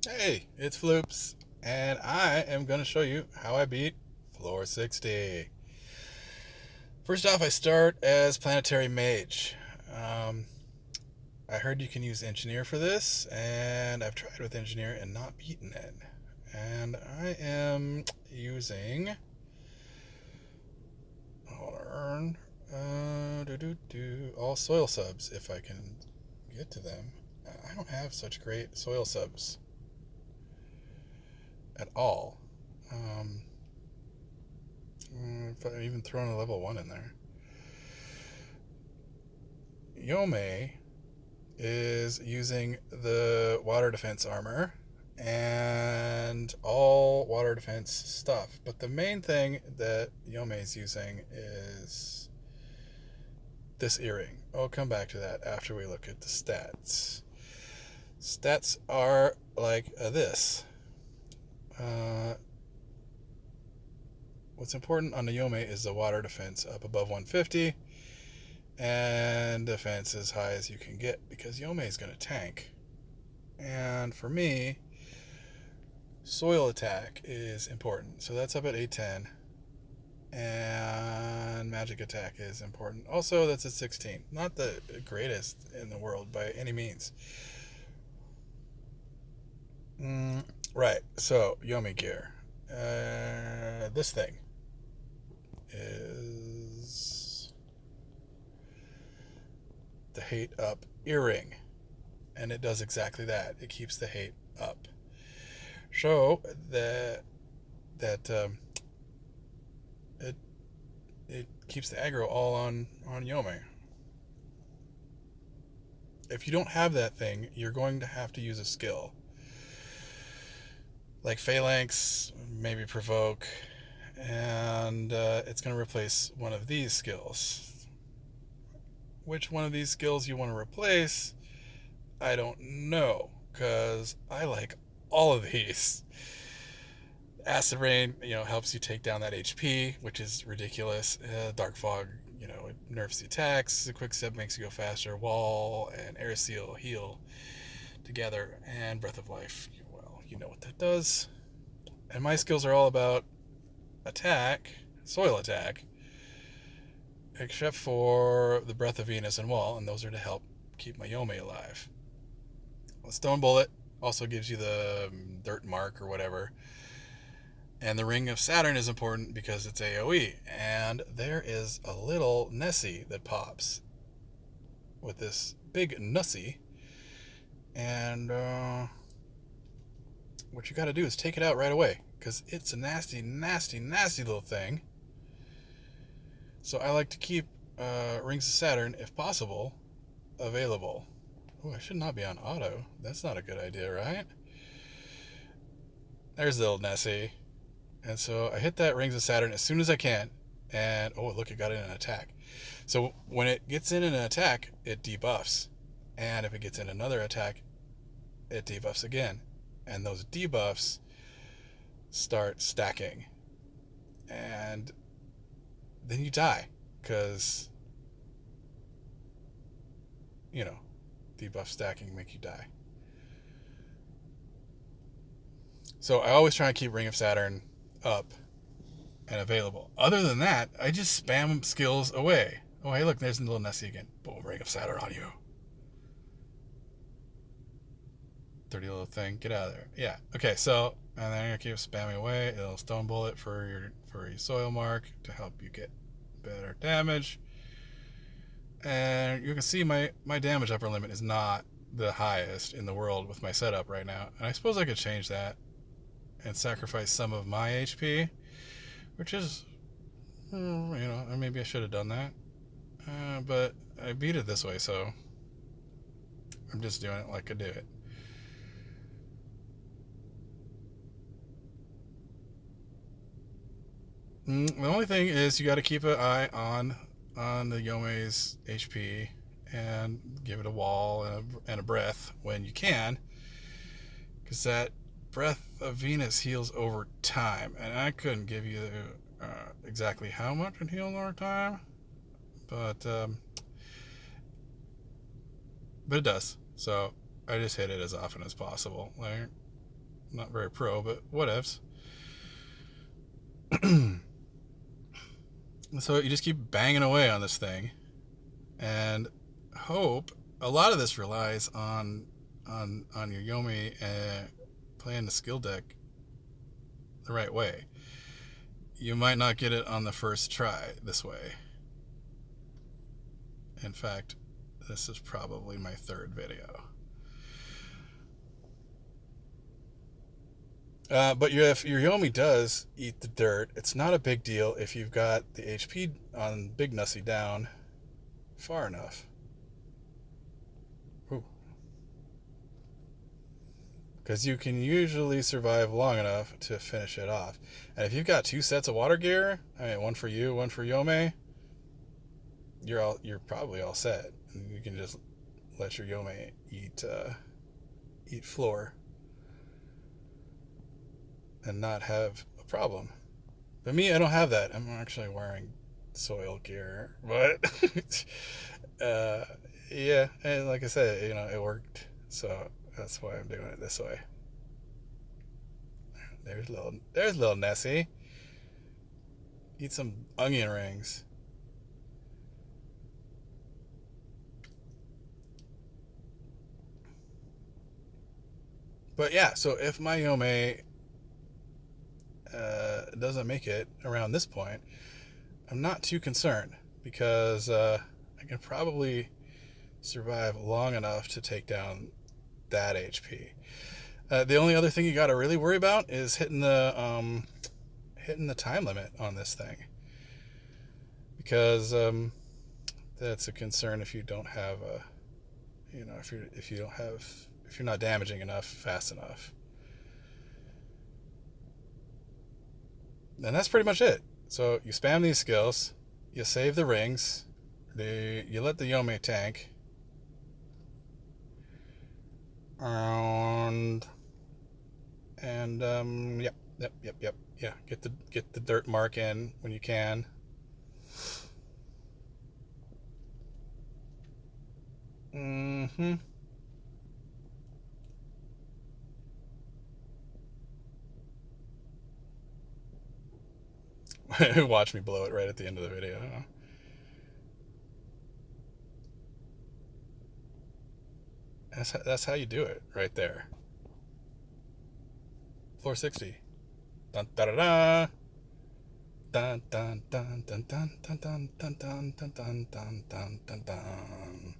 Hey, it's Floops, and I am going to show you how I beat floor 60. First off, I start as Planetary Mage. Um, I heard you can use Engineer for this, and I've tried with Engineer and not beaten it. And I am using. Hold on. All soil subs if I can get to them. I don't have such great soil subs at all. Um, if I even thrown a level 1 in there. Yome is using the water defense armor and all water defense stuff. But the main thing that Yome is using is this earring. I'll come back to that after we look at the stats. Stats are like this. Uh, what's important on the Yome is the water defense up above 150 and defense as high as you can get because Yome is going to tank. And for me, soil attack is important. So that's up at 810. And magic attack is important. Also, that's at 16. Not the greatest in the world by any means. Right, so Yomi gear. This thing is the hate up earring. And it does exactly that. It keeps the hate up. So that it it keeps the aggro all on Yome. If you don't have that thing, you're going to have to use a skill like Phalanx, maybe Provoke, and it's going to replace one of these skills. Which one of these skills you want to replace, I don't know, because I like all of these. Acid Rain, helps you take down that HP, which is ridiculous. Dark Fog, it nerfs the attacks. The Quick Step makes you go faster. Wall and Air Seal heal together. And Breath of Life, well, you know what that does. And my skills are all about attack, soil attack, except for the Breath of Venus and Wall, and those are to help keep my Yome alive. The Stone Bullet also gives you the dirt mark or whatever. And the Ring of Saturn is important because it's AoE. And there is a little Nessie that pops with this big Nussie. And what you gotta do is take it out right away because it's a nasty, nasty, nasty little thing. So I like to keep Rings of Saturn, if possible, available. Oh, I should not be on auto. That's not a good idea, right? There's the little Nessie. And so I hit that Rings of Saturn as soon as I can. And, oh, look, it got in an attack. So when it gets in an attack, it debuffs. And if it gets in another attack, it debuffs again. And those debuffs start stacking. And then you die. Because, debuff stacking make you die. So I always try and keep Ring of Saturn up and available. Other than that, I just spam skills away. Oh, hey, look, there's a little Nessie again. Boom, Ring of Saturn on you. Dirty little thing. Get out of there. Yeah. Okay, so, and then I keep spamming away. A little Stone Bullet for your soil mark to help you get better damage. And you can see my damage upper limit is not the highest in the world with my setup right now. And I suppose I could change that and sacrifice some of my HP, which is, maybe I should have done that. But I beat it this way, so I'm just doing it like I do it. The only thing is you got to keep an eye on the Yome's HP and give it a wall and a breath when you can, because that Breath of Venus heals over time, and I couldn't give you exactly how much it heals over time, but it does. So I just hit it as often as possible. Like, Not very pro, but whatevs. So you just keep banging away on this thing, and hope. A lot of this relies on your Yomi playing the skill deck the right way. You might not get it on the first try this way. In fact, this is probably my third video. But if your Yomi does eat the dirt, it's not a big deal if you've got the HP on Big Nussy down far enough. Because you can usually survive long enough to finish it off. And if you've got 2 sets of water gear, I mean, one for you, one for Yome, you're probably all set. And you can just let your Yome eat floor and not have a problem. But me, I don't have that. I'm actually wearing soil gear, but yeah, and like I said, it worked, so that's why I'm doing it this way. There's little Nessie. Eat some onion rings. But yeah, so if my Yome doesn't make it around this point, I'm not too concerned because I can probably survive long enough to take down that HP. The only other thing you got to really worry about is hitting the time limit on this thing, because that's a concern if you don't have a, if you're not damaging enough fast enough. And that's pretty much it. So you spam these skills, you save the rings, you let the Yome tank, and yep. Yeah, get the dirt mark in when you can. Watch me blow it right at the end of the video. That's how you do it right there. Floor 60. Dun da da da. Dun dun dun dun dun dun dun dun dun dun dun dun dun dun dun.